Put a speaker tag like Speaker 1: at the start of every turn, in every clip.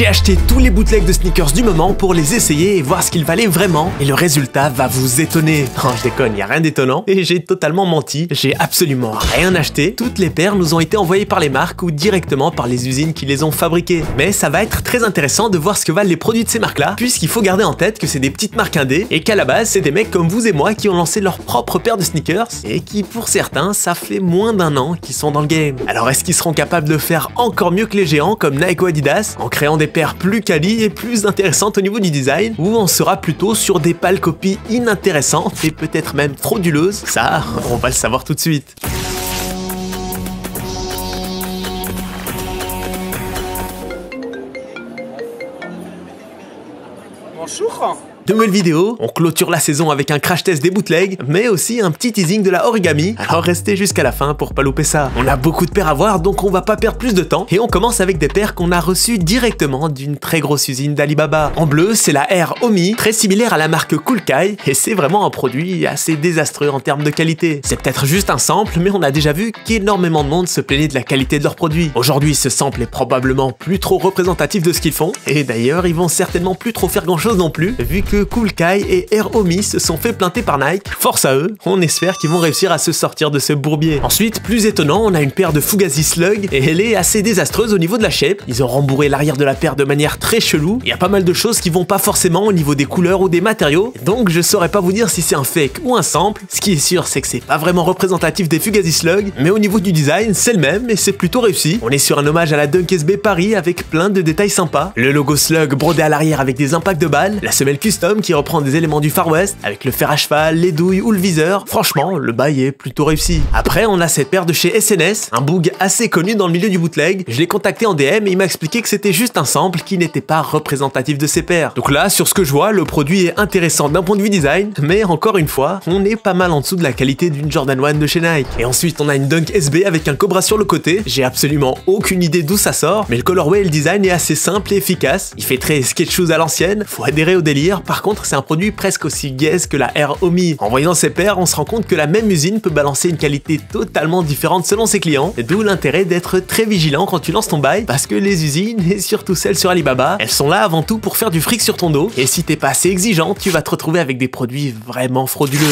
Speaker 1: J'ai acheté tous les bootlegs de sneakers du moment pour les essayer et voir ce qu'ils valaient vraiment, et le résultat va vous étonner. Non, je déconne, y a rien d'étonnant, et j'ai totalement menti, j'ai absolument rien acheté. Toutes les paires nous ont été envoyées par les marques ou directement par les usines qui les ont fabriquées. Mais ça va être très intéressant de voir ce que valent les produits de ces marques-là, puisqu'il faut garder en tête que c'est des petites marques indé, et qu'à la base, c'est des mecs comme vous et moi qui ont lancé leur propre paire de sneakers, et qui pour certains, ça fait moins d'1 an qu'ils sont dans le game. Alors est-ce qu'ils seront capables de faire encore mieux que les géants comme Nike ou Adidas, en créant des paires plus quali et plus intéressantes au niveau du design, ou on sera plutôt sur des pâles copies inintéressantes et peut-être même frauduleuses? Ça, on va le savoir tout de suite.
Speaker 2: Bonjour.
Speaker 1: Nouvelle vidéo, on clôture la saison avec un crash test des bootlegs, mais aussi un petit teasing de la origami, alors restez jusqu'à la fin pour pas louper ça. On a beaucoup de paires à voir, donc on va pas perdre plus de temps, et on commence avec des paires qu'on a reçues directement d'une très grosse usine d'Alibaba. En bleu, c'est la Air Omi, très similaire à la marque Koolkai, et c'est vraiment un produit assez désastreux en termes de qualité. C'est peut-être juste un sample, mais on a déjà vu qu'énormément de monde se plaignait de la qualité de leurs produits. Aujourd'hui, ce sample est probablement plus trop représentatif de ce qu'ils font, et d'ailleurs, ils vont certainement plus trop faire grand chose non plus, vu que Koolkai et Air Omi se sont fait planter par Nike. Force à eux, on espère qu'ils vont réussir à se sortir de ce bourbier. Ensuite, plus étonnant, on a une paire de Fugazi Slug et elle est assez désastreuse au niveau de la shape. Ils ont rembourré l'arrière de la paire de manière très chelou. Il y a pas mal de choses qui vont pas forcément au niveau des couleurs ou des matériaux. Donc je saurais pas vous dire si c'est un fake ou un sample. Ce qui est sûr, c'est que c'est pas vraiment représentatif des Fugazi Slug, mais au niveau du design, c'est le même et c'est plutôt réussi. On est sur un hommage à la Dunk SB Paris avec plein de détails sympas. Le logo Slug brodé à l'arrière avec des impacts de balles, la semelle custom qui reprend des éléments du Far West avec le fer à cheval, les douilles ou le viseur. Franchement, le bail est plutôt réussi. Après, on a cette paire de chez SNS, un boog assez connu dans le milieu du bootleg. Je l'ai contacté en DM et il m'a expliqué que c'était juste un sample qui n'était pas représentatif de ses paires. Donc là, sur ce que je vois, le produit est intéressant d'un point de vue design, mais encore une fois, on est pas mal en dessous de la qualité d'une Jordan 1 de chez Nike. Et ensuite, on a une Dunk SB avec un Cobra sur le côté. J'ai absolument aucune idée d'où ça sort, mais le colorway et le design est assez simple et efficace. Il fait très skate shoes à l'ancienne, faut adhérer au délire. Par contre, c'est un produit presque aussi gaze que la Air Omi. En voyant ces paires, on se rend compte que la même usine peut balancer une qualité totalement différente selon ses clients, d'où l'intérêt d'être très vigilant quand tu lances ton bail, parce que les usines, et surtout celles sur Alibaba, elles sont là avant tout pour faire du fric sur ton dos, et si t'es pas assez exigeant, tu vas te retrouver avec des produits vraiment frauduleux.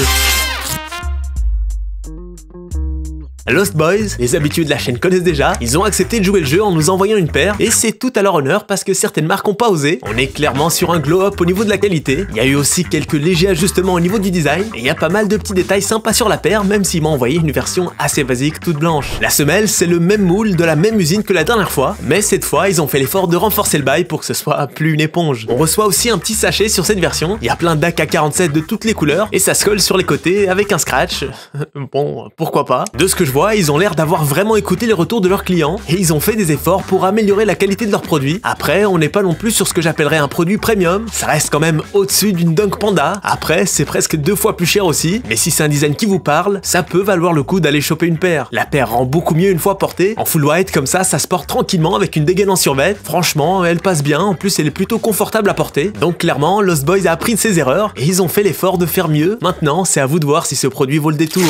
Speaker 1: Lost Boys, les habitués de la chaîne connaissent déjà, ils ont accepté de jouer le jeu en nous envoyant une paire, et c'est tout à leur honneur parce que certaines marques ont pas osé. On est clairement sur un glow-up au niveau de la qualité, il y a eu aussi quelques légers ajustements au niveau du design, et il y a pas mal de petits détails sympas sur la paire, même s'ils m'ont envoyé une version assez basique toute blanche. La semelle, c'est le même moule de la même usine que la dernière fois, mais cette fois, ils ont fait l'effort de renforcer le bail pour que ce soit plus une éponge. On reçoit aussi un petit sachet sur cette version, il y a plein d'AK-47 de toutes les couleurs, et ça se colle sur les côtés avec un scratch. Bon, pourquoi pas. De ce que je vois, ils ont l'air d'avoir vraiment écouté les retours de leurs clients et ils ont fait des efforts pour améliorer la qualité de leurs produits. Après, on n'est pas non plus sur ce que j'appellerais un produit premium, ça reste quand même au-dessus d'une Dunk Panda. Après, c'est presque 2 fois plus cher aussi, mais si c'est un design qui vous parle, ça peut valoir le coup d'aller choper une paire. La paire rend beaucoup mieux une fois portée. En full white comme ça se porte tranquillement avec une dégaine en survêt. Franchement, elle passe bien, en plus elle est plutôt confortable à porter. Donc clairement, Lost Boys a appris de ses erreurs et ils ont fait l'effort de faire mieux. Maintenant, c'est à vous de voir si ce produit vaut le détour.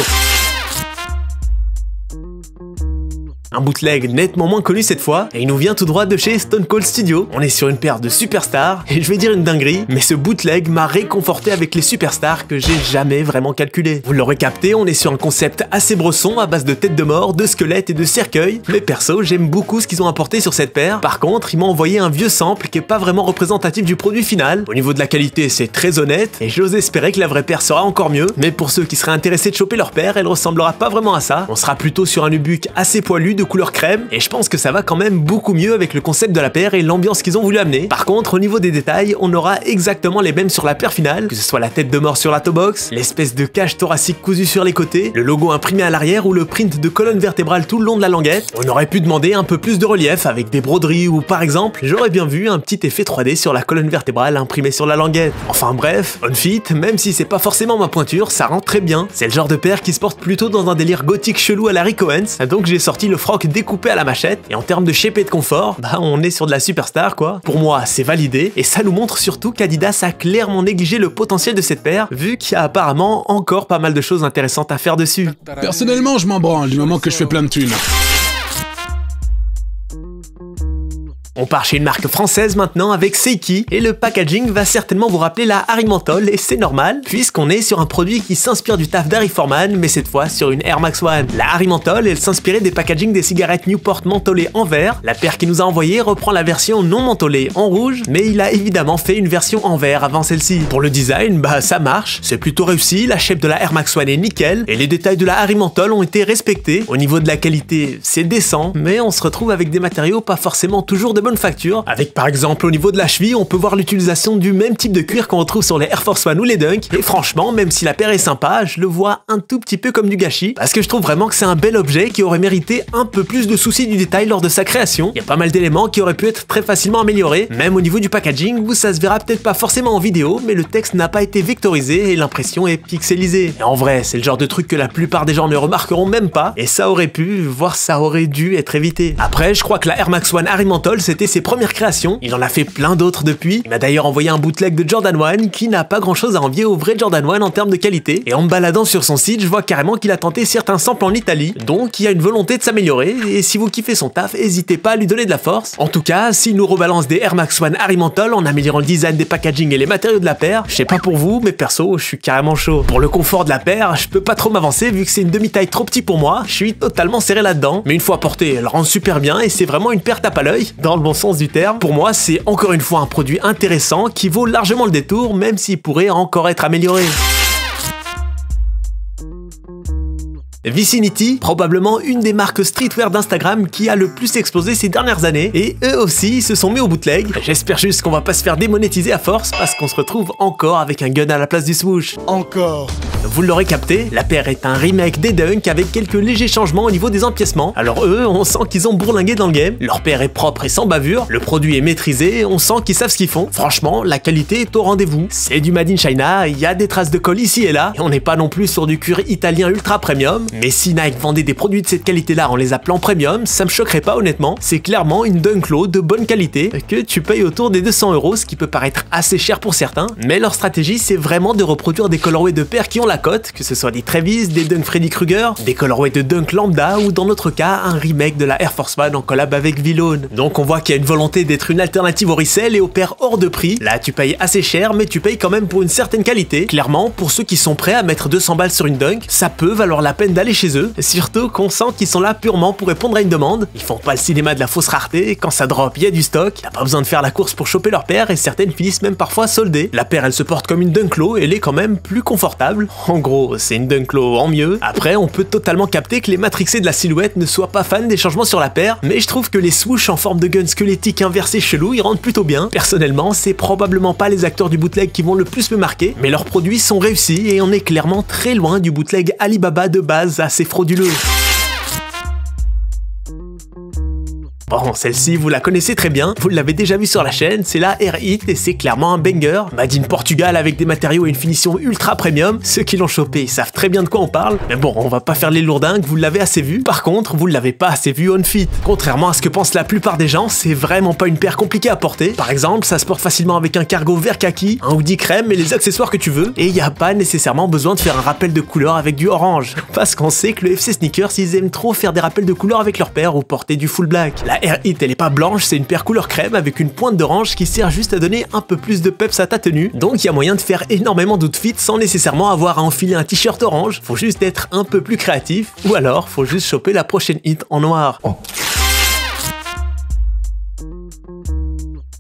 Speaker 1: Un bootleg nettement moins connu cette fois, et il nous vient tout droit de chez Stone Cold Studio. On est sur une paire de superstars, et je vais dire une dinguerie, mais ce bootleg m'a réconforté avec les superstars que j'ai jamais vraiment calculé. Vous l'aurez capté, on est sur un concept assez bresson à base de têtes de mort, de squelettes et de cercueils, mais perso, j'aime beaucoup ce qu'ils ont apporté sur cette paire. Par contre, ils m'ont envoyé un vieux sample qui est pas vraiment représentatif du produit final. Au niveau de la qualité, c'est très honnête, et j'ose espérer que la vraie paire sera encore mieux, mais pour ceux qui seraient intéressés de choper leur paire, elle ressemblera pas vraiment à ça. On sera plutôt sur un nubuck assez poilu de couleur crème, et je pense que ça va quand même beaucoup mieux avec le concept de la paire et l'ambiance qu'ils ont voulu amener. Par contre, au niveau des détails, on aura exactement les mêmes sur la paire finale, que ce soit la tête de mort sur la toe box, l'espèce de cage thoracique cousue sur les côtés, le logo imprimé à l'arrière ou le print de colonne vertébrale tout le long de la languette. On aurait pu demander un peu plus de relief avec des broderies ou par exemple, j'aurais bien vu un petit effet 3D sur la colonne vertébrale imprimée sur la languette. Enfin bref, on fit, même si c'est pas forcément ma pointure, ça rend très bien. C'est le genre de paire qui se porte plutôt dans un délire gothique chelou à la Rick Owens, donc j'ai sorti le froc découpé à la machette, et en termes de shape et de confort, bah on est sur de la superstar quoi. Pour moi, c'est validé, et ça nous montre surtout qu'Adidas a clairement négligé le potentiel de cette paire, vu qu'il y a apparemment encore pas mal de choses intéressantes à faire dessus.
Speaker 3: Personnellement, je m'en branle du moment que je fais plein de thunes.
Speaker 1: On part chez une marque française maintenant avec Seiki, et le packaging va certainement vous rappeler la Harry Menthol, et c'est normal, puisqu'on est sur un produit qui s'inspire du taf d'Harry Foreman, mais cette fois sur une Air Max One. La Harry Menthol, elle s'inspirait des packagings des cigarettes Newport mentholées en vert. La paire qui nous a envoyé reprend la version non mentholée en rouge, mais il a évidemment fait une version en vert avant celle-ci. Pour le design, bah ça marche, c'est plutôt réussi, la shape de la Air Max One est nickel, et les détails de la Harry Menthol ont été respectés. Au niveau de la qualité, c'est décent, mais on se retrouve avec des matériaux pas forcément toujours de bonne facture. Avec par exemple au niveau de la cheville, on peut voir l'utilisation du même type de cuir qu'on retrouve sur les Air Force One ou les Dunk, et franchement, même si la paire est sympa, je le vois un tout petit peu comme du gâchis, parce que je trouve vraiment que c'est un bel objet qui aurait mérité un peu plus de soucis du détail lors de sa création. Il y a pas mal d'éléments qui auraient pu être très facilement améliorés, même au niveau du packaging où ça se verra peut-être pas forcément en vidéo, mais le texte n'a pas été vectorisé et l'impression est pixelisée. Et en vrai, c'est le genre de truc que la plupart des gens ne remarqueront même pas, et ça aurait pu, voire ça aurait dû être évité. Après, je crois que la Air Max One Harry Menthol, c'était ses premières créations, il en a fait plein d'autres depuis. Il m'a d'ailleurs envoyé un bootleg de Jordan 1 qui n'a pas grand chose à envier au vrai Jordan 1 en termes de qualité, et en me baladant sur son site, je vois carrément qu'il a tenté certains samples en Italie, donc il y a une volonté de s'améliorer, et si vous kiffez son taf, n'hésitez pas à lui donner de la force. En tout cas, s'il nous rebalance des Air Max One Harry Menthol en améliorant le design des packaging et les matériaux de la paire, je sais pas pour vous, mais perso, je suis carrément chaud. Pour le confort de la paire, je peux pas trop m'avancer vu que c'est une demi-taille trop petit pour moi, je suis totalement serré là-dedans, mais une fois portée, elle rend super bien et c'est vraiment une paire tape à l'œil, dans le bon sens du terme. Pour moi, c'est encore une fois un produit intéressant qui vaut largement le détour, même s'il pourrait encore être amélioré. Vicinity, probablement une des marques streetwear d'Instagram qui a le plus explosé ces dernières années, et eux aussi se sont mis au bootleg. J'espère juste qu'on va pas se faire démonétiser à force, parce qu'on se retrouve encore avec un gun à la place du swoosh. Encore. Vous l'aurez capté, la paire est un remake des Dunk avec quelques légers changements au niveau des empiècements. Alors eux, on sent qu'ils ont bourlingué dans le game, leur paire est propre et sans bavure, le produit est maîtrisé, on sent qu'ils savent ce qu'ils font. Franchement, la qualité est au rendez-vous. C'est du Made in China, il y a des traces de colle ici et là, et on n'est pas non plus sur du cuir italien ultra premium. Mais si Nike vendait des produits de cette qualité-là en les appelant premium, ça me choquerait pas honnêtement. C'est clairement une Dunk Low de bonne qualité que tu payes autour des 200 €, ce qui peut paraître assez cher pour certains. Mais leur stratégie, c'est vraiment de reproduire des colorways de paires qui ont la cote, que ce soit des Travis, des Dunk Freddy Krueger, des colorways de Dunk lambda ou dans notre cas, un remake de la Air Force One en collab avec Vlone. Donc on voit qu'il y a une volonté d'être une alternative au resell et aux paires hors de prix. Là, tu payes assez cher, mais tu payes quand même pour une certaine qualité. Clairement, pour ceux qui sont prêts à mettre 200 balles sur une Dunk, ça peut valoir la peine d'aller chez eux. Surtout qu'on sent qu'ils sont là purement pour répondre à une demande. Ils font pas le cinéma de la fausse rareté, quand ça drop, il y a du stock. T'as pas besoin de faire la course pour choper leur paire et certaines finissent même parfois soldées. La paire elle se porte comme une Dunk Low et elle est quand même plus confortable. En gros, c'est une Dunk Low en mieux. Après, on peut totalement capter que les matrixés de la silhouette ne soient pas fans des changements sur la paire, mais je trouve que les swoosh en forme de gun squelettique inversé chelou, ils rendent plutôt bien. Personnellement, c'est probablement pas les acteurs du bootleg qui vont le plus me marquer, mais leurs produits sont réussis et on est clairement très loin du bootleg Alibaba de base assez frauduleux. Bon, celle-ci, vous la connaissez très bien, vous l'avez déjà vu sur la chaîne, c'est la Air Hit et c'est clairement un banger. Made in Portugal avec des matériaux et une finition ultra premium. Ceux qui l'ont chopé savent très bien de quoi on parle. Mais bon, on va pas faire les lourdingues, vous l'avez assez vu. Par contre, vous l'avez pas assez vu on fit. Contrairement à ce que pensent la plupart des gens, c'est vraiment pas une paire compliquée à porter. Par exemple, ça se porte facilement avec un cargo vert kaki, un hoodie crème et les accessoires que tu veux. Et y a pas nécessairement besoin de faire un rappel de couleur avec du orange. Parce qu'on sait que le FC Sneakers, ils aiment trop faire des rappels de couleur avec leur paire ou porter du full black. La Air Hit, elle est pas blanche, c'est une paire couleur crème avec une pointe d'orange qui sert juste à donner un peu plus de peps à ta tenue. Donc il y a moyen de faire énormément d'outfits sans nécessairement avoir à enfiler un t-shirt orange. Faut juste être un peu plus créatif, ou alors faut juste choper la prochaine hit en noir.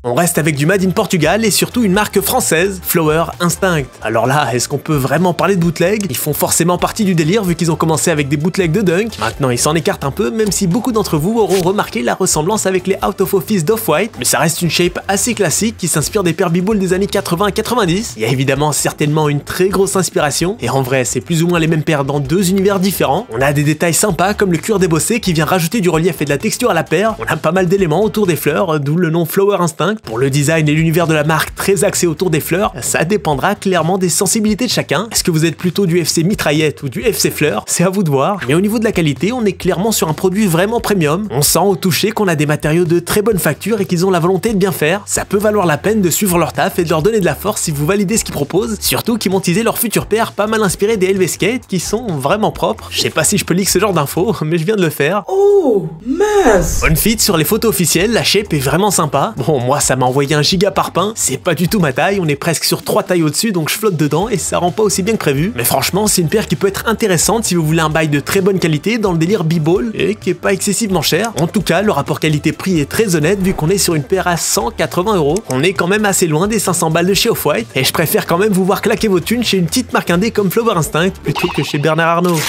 Speaker 1: On reste avec du Made in Portugal et surtout une marque française, Flower Instinct. Alors là, est-ce qu'on peut vraiment parler de bootleg? Ils font forcément partie du délire vu qu'ils ont commencé avec des bootlegs de Dunk. Maintenant, ils s'en écartent un peu, même si beaucoup d'entre vous auront remarqué la ressemblance avec les Out of Office d'Off-White. Mais ça reste une shape assez classique qui s'inspire des paires b-ball des années 80 et 90. Il y a évidemment certainement une très grosse inspiration. Et en vrai, c'est plus ou moins les mêmes paires dans deux univers différents. On a des détails sympas comme le cuir débossé qui vient rajouter du relief et de la texture à la paire. On a pas mal d'éléments autour des fleurs, d'où le nom Flower Instinct. 5. Pour le design et l'univers de la marque très axé autour des fleurs, ça dépendra clairement des sensibilités de chacun. Est-ce que vous êtes plutôt du FC mitraillette ou du FC fleurs? C'est à vous de voir. Mais au niveau de la qualité, on est clairement sur un produit vraiment premium. On sent au toucher qu'on a des matériaux de très bonne facture et qu'ils ont la volonté de bien faire. Ça peut valoir la peine de suivre leur taf et de leur donner de la force si vous validez ce qu'ils proposent. Surtout qu'ils m'ont teasé leur futur paire pas mal inspiré des LV Skate qui sont vraiment propres. Je sais pas si je peux leak ce genre d'infos, mais je viens de le faire.
Speaker 2: Oh, mince!
Speaker 1: On fit sur les photos officielles, la shape est vraiment sympa. Bon, moi ça m'a envoyé un giga par pain, c'est pas du tout ma taille, on est presque sur 3 tailles au-dessus donc je flotte dedans et ça rend pas aussi bien que prévu. Mais franchement, c'est une paire qui peut être intéressante si vous voulez un bail de très bonne qualité dans le délire b-ball et qui est pas excessivement cher. En tout cas, le rapport qualité-prix est très honnête vu qu'on est sur une paire à 180 €. On est quand même assez loin des 500 balles de chez Off-White et je préfère quand même vous voir claquer vos thunes chez une petite marque indé comme Flower Instinct plutôt que chez Bernard Arnault.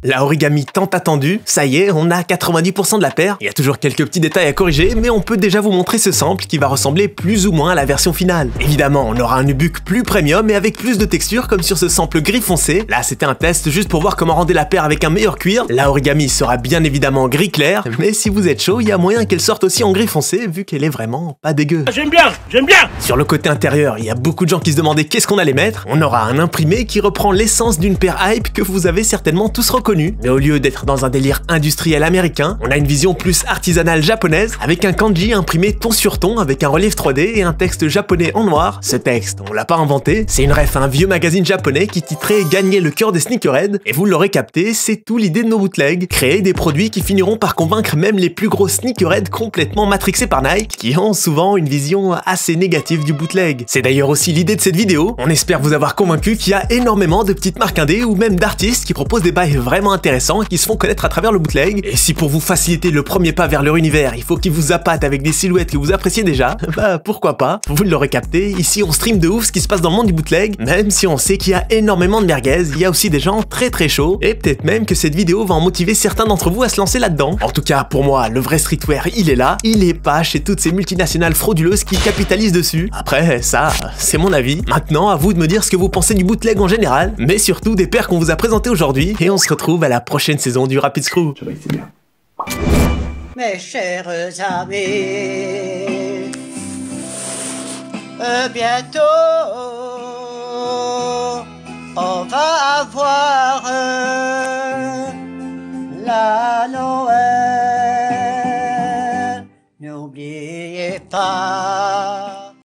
Speaker 1: La origami tant attendue, ça y est, on a 90% de la paire. Il y a toujours quelques petits détails à corriger, mais on peut déjà vous montrer ce sample qui va ressembler plus ou moins à la version finale. Évidemment, on aura un nubuck plus premium et avec plus de texture comme sur ce sample gris foncé. Là, c'était un test juste pour voir comment rendre la paire avec un meilleur cuir. La origami sera bien évidemment gris clair, mais si vous êtes chaud, il y a moyen qu'elle sorte aussi en gris foncé vu qu'elle est vraiment pas dégueu.
Speaker 2: J'aime bien, j'aime bien!
Speaker 1: Sur le côté intérieur, il y a beaucoup de gens qui se demandaient qu'est-ce qu'on allait mettre. On aura un imprimé qui reprend l'essence d'une paire hype que vous avez certainement tous reconnu. Mais au lieu d'être dans un délire industriel américain, on a une vision plus artisanale japonaise avec un kanji imprimé ton sur ton avec un relief 3D et un texte japonais en noir. Ce texte, on l'a pas inventé, c'est une ref à un vieux magazine japonais qui titrait Gagner le cœur des sneakerheads et vous l'aurez capté, c'est tout l'idée de nos bootlegs, créer des produits qui finiront par convaincre même les plus gros sneakerheads complètement matrixés par Nike qui ont souvent une vision assez négative du bootleg. C'est d'ailleurs aussi l'idée de cette vidéo, on espère vous avoir convaincu qu'il y a énormément de petites marques indé ou même d'artistes qui proposent des bails vraiment intéressants qui se font connaître à travers le bootleg. Et si pour vous faciliter le premier pas vers leur univers, il faut qu'ils vous appâtent avec des silhouettes que vous appréciez déjà, bah pourquoi pas, vous l'aurez capté, ici on stream de ouf ce qui se passe dans le monde du bootleg, même si on sait qu'il y a énormément de merguez, il y a aussi des gens très très chauds, et peut-être même que cette vidéo va en motiver certains d'entre vous à se lancer là-dedans. En tout cas, pour moi, le vrai streetwear, il est là, il est pas chez toutes ces multinationales frauduleuses qui capitalisent dessus. Après, ça, c'est mon avis. Maintenant, à vous de me dire ce que vous pensez du bootleg en général, mais surtout des paires qu'on vous a présentées aujourd'hui, et on se retrouve à la prochaine saison du Rapid Screw.
Speaker 2: C'est bien.
Speaker 3: Mes chers amis, bientôt on va avoir la Noël. N'oubliez pas